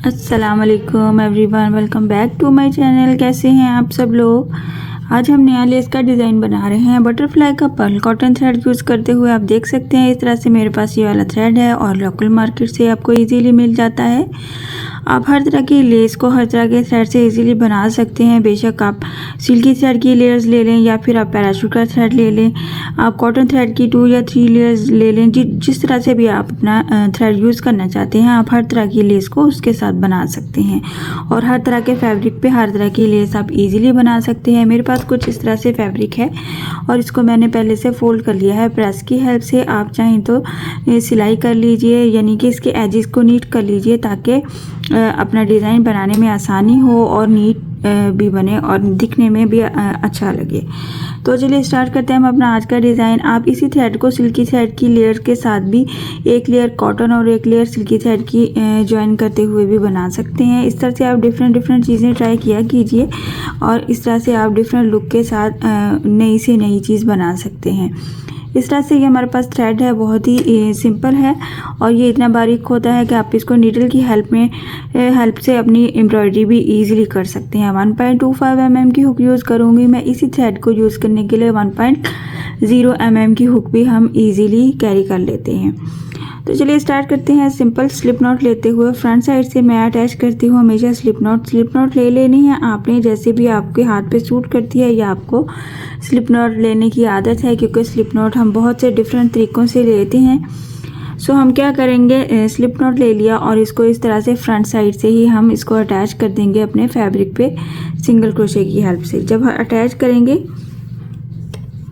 अस्सलाम वालेकुम everyone, welcome back to my channel. कैसे हैं आप सब लोग। आज हम नया लेस का डिज़ाइन बना रहे हैं। बटरफ्लाई का पर्ल कॉटन थ्रेड यूज़ करते हुए आप देख सकते हैं इस तरह से मेरे पास ये वाला थ्रेड है और लोकल मार्केट से आपको इजीली मिल जाता है। आप हर तरह की लेस को हर तरह के थ्रेड से इजीली बना सकते हैं। बेशक आप सिल्की थ्रेड की लेयर्स ले लें या फिर आप पैराशूट का थ्रेड ले लें, आप कॉटन थ्रेड की 2 या 3 लेयर्स ले लें। जिस तरह से भी आप अपना थ्रेड यूज़ करना चाहते हैं आप हर तरह की लेस को उसके साथ बना सकते हैं और हर तरह के फैब्रिक पे हर तरह की लेस आप इजीली बना सकते हैं। मेरे पास कुछ इस तरह से फैब्रिक है और इसको मैंने पहले से फोल्ड कर लिया है प्रेस की हेल्प से। आप चाहें तो सिलाई कर लीजिए, यानी कि इसके एजेस को नीट कर लीजिए ताकि अपना डिज़ाइन बनाने में आसानी हो और नीट भी बने और दिखने में भी अच्छा लगे। तो चलिए स्टार्ट करते हैं हम अपना आज का डिज़ाइन। आप इसी थ्रेड को सिल्की थ्रेड की लेयर के साथ भी एक लेयर कॉटन और एक लेयर सिल्की थ्रेड की ज्वाइन करते हुए भी बना सकते हैं। इस तरह से आप डिफरेंट चीज़ें ट्राई किया कीजिए और इस तरह से आप डिफरेंट लुक के साथ नई से नई चीज़ बना सकते हैं। इस तरह से ये हमारे पास थ्रेड है, बहुत ही सिंपल है और ये इतना बारीक होता है कि आप इसको नीडल की हेल्प से अपनी एम्ब्रॉयडरी भी इजीली कर सकते हैं। 1.25 mm की हुक यूज़ करूँगी मैं। इसी थ्रेड को यूज़ करने के लिए 1.0 mm की हुक भी हम इजीली कैरी कर लेते हैं। तो चलिए स्टार्ट करते हैं। सिंपल स्लिप नॉट लेते हुए फ्रंट साइड से मैं अटैच करती हूँ हमेशा स्लिप नॉट ले लेनी है आपने, जैसे भी आपके हाथ पे सूट करती है या आपको स्लिप नॉट लेने की आदत है, क्योंकि स्लिप नॉट हम बहुत से डिफरेंट तरीक़ों से लेते हैं। सो हम क्या करेंगे, स्लिप नॉट ले लिया और इसको इस तरह से फ्रंट साइड से ही हम इसको अटैच कर देंगे अपने फैब्रिक पे सिंगल क्रोशे की हेल्प से। जब अटैच करेंगे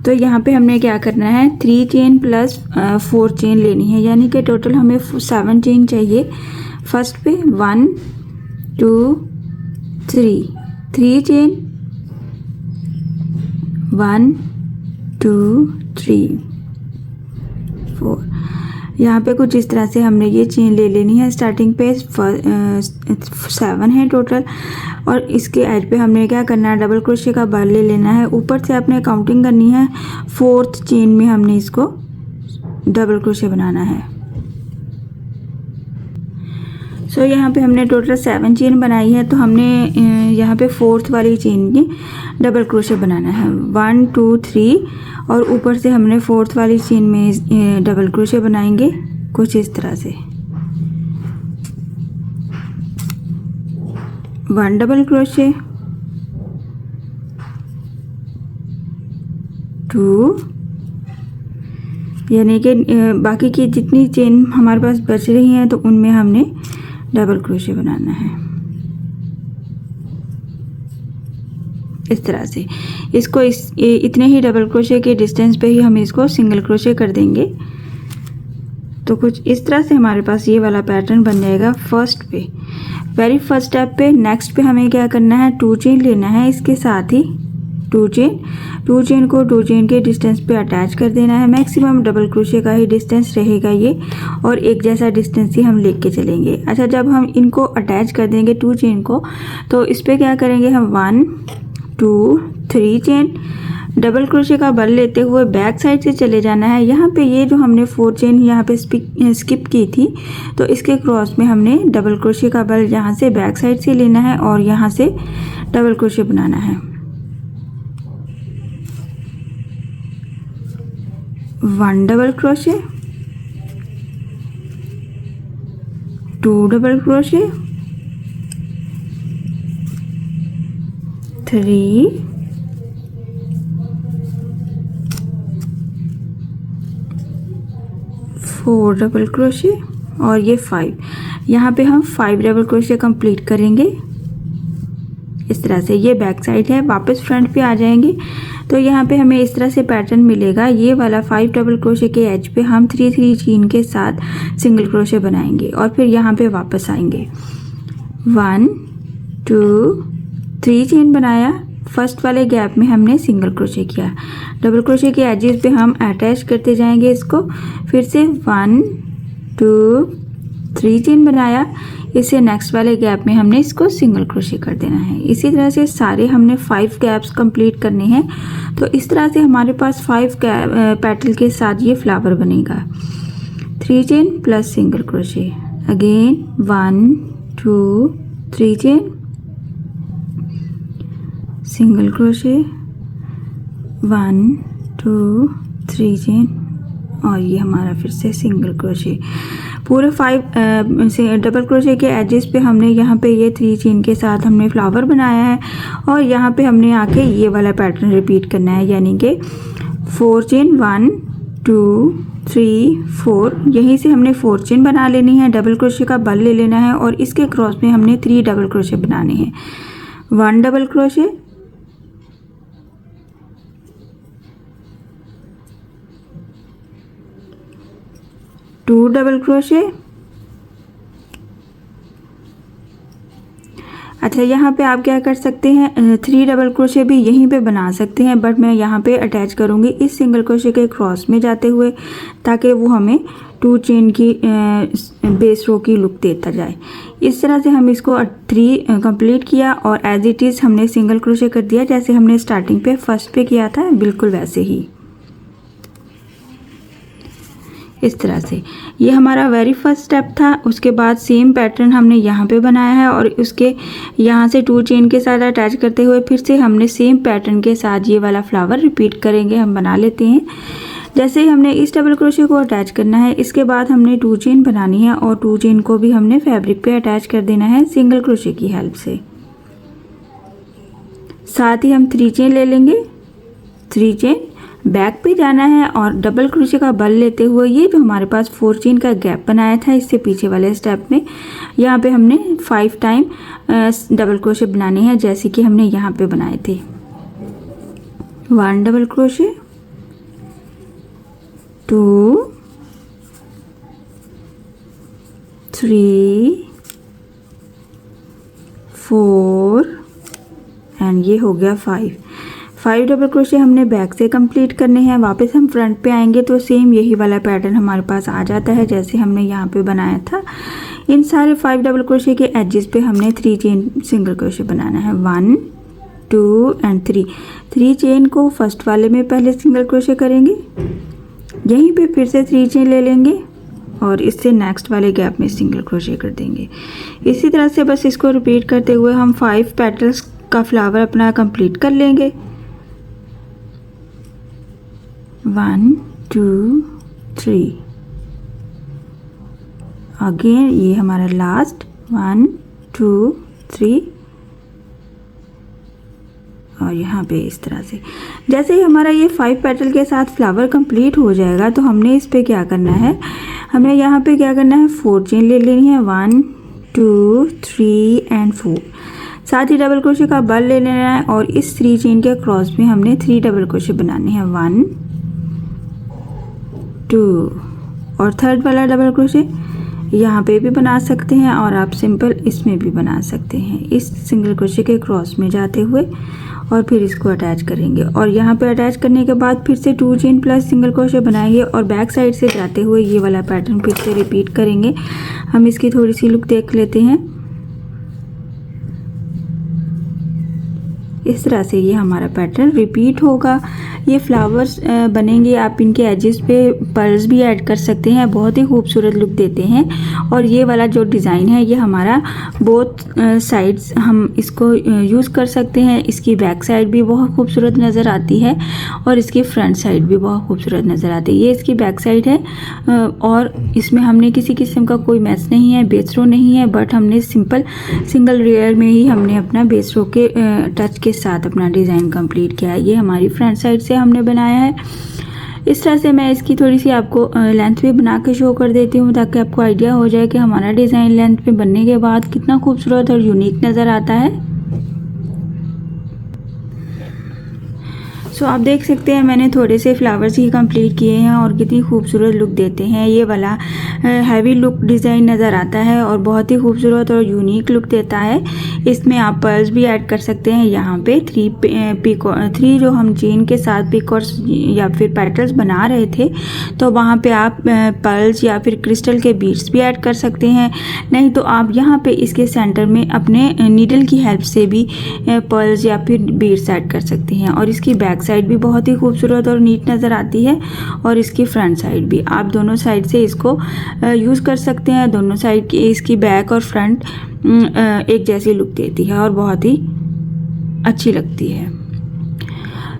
तो यहाँ पे हमने क्या करना है, 3 चेन प्लस 4 चेन लेनी है, यानी कि टोटल हमें 7 चेन चाहिए। फर्स्ट पे 1 2 3 चेन, 1 2 3 4। यहाँ पे कुछ इस तरह से हमने ये चेन ले लेनी है। स्टार्टिंग पे 7 है टोटल और इसके एज पे हमने क्या करना है, डबल क्रोशे का बार ले लेना है। ऊपर से आपने काउंटिंग करनी है, 4th चेन में हमने इसको डबल क्रोशे बनाना है। सो यहाँ पे हमने टोटल 7 चेन बनाई है, तो हमने यहाँ पे 4th वाली चेन में डबल क्रोशे बनाना है। 1 2 3 और ऊपर से हमने 4th वाली चेन में डबल क्रोशे बनाएंगे कुछ इस तरह से। 1 डबल क्रोशे, 2, यानी कि बाकी की जितनी चेन हमारे पास बच रही हैं तो उनमें हमने डबल क्रोशे बनाना है इस तरह से। इसको इतने ही डबल क्रोशे के डिस्टेंस पे ही हम इसको सिंगल क्रोशे कर देंगे। तो कुछ इस तरह से हमारे पास ये वाला पैटर्न बन जाएगा फर्स्ट पे। वेरी फर्स्ट स्टेप पे नेक्स्ट पे हमें क्या करना है, 2 चेन लेना है, इसके साथ ही 2 चेन को 2 चेन के डिस्टेंस पे अटैच कर देना है। मैक्सिमम डबल क्रोशे का ही डिस्टेंस रहेगा ये और एक जैसा डिस्टेंस ही हम लेके चलेंगे। अच्छा, जब हम इनको अटैच कर देंगे 2 चेन को, तो इस पर क्या करेंगे हम 1 2 3 चेन डबल क्रोशे का बल लेते हुए बैक साइड से चले जाना है। यहाँ पे ये जो हमने 4 चेन यहाँ पे स्किप की थी, तो इसके क्रॉस में हमने डबल क्रोशे का बल यहाँ से बैक साइड से लेना है और यहाँ से डबल क्रोशे बनाना है। 1 double crochet, 2 double crochet, 3 4 double crochet और ये 5। यहाँ पे हम 5 डबल क्रोशे कंप्लीट करेंगे इस तरह से। ये बैक साइड है, वापस फ्रंट पे आ जाएंगे तो यहाँ पे हमें इस तरह से पैटर्न मिलेगा। ये वाला 5 डबल क्रोशे के एज पे हम 3 चेन के साथ सिंगल क्रोशे बनाएंगे और फिर यहाँ पे वापस आएंगे। 1 2 3 चेन बनाया, फर्स्ट वाले गैप में हमने सिंगल क्रोशे किया। डबल क्रोशे के एजेस पे हम अटैच करते जाएंगे इसको। फिर से 1 2 3 चेन बनाया, इससे नेक्स्ट वाले गैप में हमने इसको सिंगल क्रोशे कर देना है। इसी तरह से सारे हमने 5 गैप्स कंप्लीट करने हैं। तो इस तरह से हमारे पास 5 पेटल के साथ ये फ्लावर बनेगा। 3 chain plus single crochet, again 1 2 3 chain, single crochet, 1 2 3 chain और ये हमारा फिर से सिंगल क्रोशे। पूरे 5 से डबल क्रोशे के एजेस पे हमने यहाँ पे ये 3 चेन के साथ हमने फ्लावर बनाया है और यहाँ पे हमने आके ये वाला पैटर्न रिपीट करना है, यानी कि 4 चेन 1 2 3 4, यहीं से हमने 4 चेन बना लेनी है, डबल क्रोशे का बल ले लेना है और इसके क्रॉस में हमने 3 डबल क्रोशे बनाने हैं। 1 डबल क्रोशे, 2 डबल क्रोशे। अच्छा, यहाँ पे आप क्या कर सकते हैं, 3 डबल क्रोशे भी यहीं पे बना सकते हैं, बट मैं यहाँ पे अटैच करूँगी इस सिंगल क्रोशे के क्रॉस में जाते हुए, ताकि वो हमें 2 चेन की बेस रो की लुक देता जाए। इस तरह से हम इसको 3 कंप्लीट किया और एज इट इज़ हमने सिंगल क्रोशे कर दिया, जैसे हमने स्टार्टिंग पे फर्स्ट पे किया था, बिल्कुल वैसे ही। इस तरह से ये हमारा वेरी फर्स्ट स्टेप था। उसके बाद सेम पैटर्न हमने यहाँ पे बनाया है और उसके यहाँ से 2 चेन के साथ अटैच करते हुए फिर से हमने सेम पैटर्न के साथ ये वाला फ्लावर रिपीट करेंगे। हम बना लेते हैं। जैसे ही हमने इस डबल क्रोशे को अटैच करना है, इसके बाद हमने 2 चेन बनानी है और 2 चेन को भी हमने फैब्रिक पे अटैच कर देना है सिंगल क्रोशे की हेल्प से। साथ ही हम 3 चेन ले लेंगे, 3 चेन बैक पे जाना है और डबल क्रोशे का बल लेते हुए ये जो हमारे पास 4 चेन का गैप बनाया था इससे पीछे वाले स्टेप में, यहाँ पे हमने 5 टाइम डबल क्रोशे बनाने हैं, जैसे कि हमने यहाँ पे बनाए थे। 1 डबल क्रोशे, 2 3 4 एंड ये हो गया 5 डबल क्रोशे हमने बैक से कंप्लीट करने हैं। वापस हम फ्रंट पे आएंगे तो सेम यही वाला पैटर्न हमारे पास आ जाता है जैसे हमने यहाँ पे बनाया था। इन सारे 5 डबल क्रोशे के एजेस पे हमने 3 चेन सिंगल क्रोशे बनाना है। 1 2 एंड 3 चेन को फर्स्ट वाले में पहले सिंगल क्रोशे करेंगे, यहीं पे फिर से 3 चेन ले लेंगे और इससे नेक्स्ट वाले गैप में सिंगल क्रोशे कर देंगे। इसी तरह से बस इसको रिपीट करते हुए हम 5 पेटल्स का फ्लावर अपना कंप्लीट कर लेंगे। 1 2 3 अगेन ये हमारा लास्ट 1 2 3 और यहाँ पे इस तरह से। जैसे ही हमारा ये 5 पेटल के साथ फ्लावर कंप्लीट हो जाएगा तो हमने इस पे क्या करना है, हमें यहाँ पे क्या करना है, 4 चेन ले लेनी है। 1 2 3 एंड 4, साथ ही डबल क्रोशे का बल ले लेना है और इस 3 चेन के क्रॉस में हमने 3 डबल क्रोशे बनाने हैं। 1 2 और थर्ड वाला डबल क्रोशे यहाँ पे भी बना सकते हैं और आप सिंपल इसमें भी बना सकते हैं, इस सिंगल क्रोशे के क्रॉस में जाते हुए और फिर इसको अटैच करेंगे और यहाँ पे अटैच करने के बाद फिर से 2 चेन प्लस सिंगल क्रोशे बनाएंगे और बैक साइड से जाते हुए ये वाला पैटर्न फिर से रिपीट करेंगे। हम इसकी थोड़ी सी लुक देख लेते हैं। इस तरह से ये हमारा पैटर्न रिपीट होगा। ये फ्लावर्स बनेंगे, आप इनके एजेस पे पर्ल्स भी ऐड कर सकते हैं, बहुत ही खूबसूरत लुक देते हैं। और ये वाला जो डिज़ाइन है ये हमारा बोथ साइड्स हम इसको यूज़ कर सकते हैं। इसकी बैक साइड भी बहुत खूबसूरत नज़र आती है और इसकी फ्रंट साइड भी बहुत खूबसूरत नज़र आती है। ये इसकी बैक साइड है और इसमें हमने किसी किस्म का कोई मैच नहीं है, बेस रो नहीं है, बट हमने सिंपल सिंगल लेयर में ही हमने अपना बेस रो के टच के साथ अपना डिज़ाइन कंप्लीट किया है। ये हमारी फ्रंट साइड से हमने बनाया है। इस तरह से मैं इसकी थोड़ी सी आपको लेंथ भी बना के शो कर देती हूँ ताकि आपको आइडिया हो जाए कि हमारा डिज़ाइन लेंथ में बनने के बाद कितना खूबसूरत और यूनिक नज़र आता है। सो आप देख सकते हैं मैंने थोड़े से फ्लावर्स ही कंप्लीट किए हैं और कितनी खूबसूरत लुक देते हैं। ये वाला हैवी लुक डिज़ाइन नज़र आता है और बहुत ही खूबसूरत और यूनिक लुक देता है। इसमें आप पर्ल्स भी ऐड कर सकते हैं। यहाँ पे 3 जो हम चेन के साथ पिकॉर्स या फिर पेटल्स बना रहे थे तो वहाँ पे आप पर्ल्स या फिर क्रिस्टल के बीड्स भी ऐड कर सकते हैं। नहीं तो आप यहाँ पे इसके सेंटर में अपने नीडल की हेल्प से भी पर्ल्स या फिर बीड्स ऐड कर सकते हैं। और इसकी बैक साइड भी बहुत ही खूबसूरत और नीट नज़र आती है और इसकी फ्रंट साइड भी। आप दोनों साइड से इसको यूज़ कर सकते हैं। दोनों साइड की इसकी बैक और फ्रंट एक जैसी लुक देती है और बहुत ही अच्छी लगती है।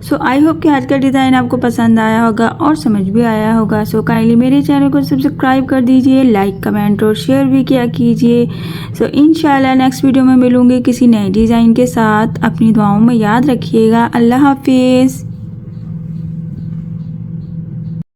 सो आई होप कि आज का डिज़ाइन आपको पसंद आया होगा और समझ भी आया होगा। सो काइंडली मेरे चैनल को सब्सक्राइब कर दीजिए, लाइक कमेंट और शेयर भी किया कीजिए। सो इंशाल्लाह नेक्स्ट वीडियो में मिलूँगी किसी नए डिज़ाइन के साथ। अपनी दुआओं में याद रखिएगा। अल्लाह हाफिज़।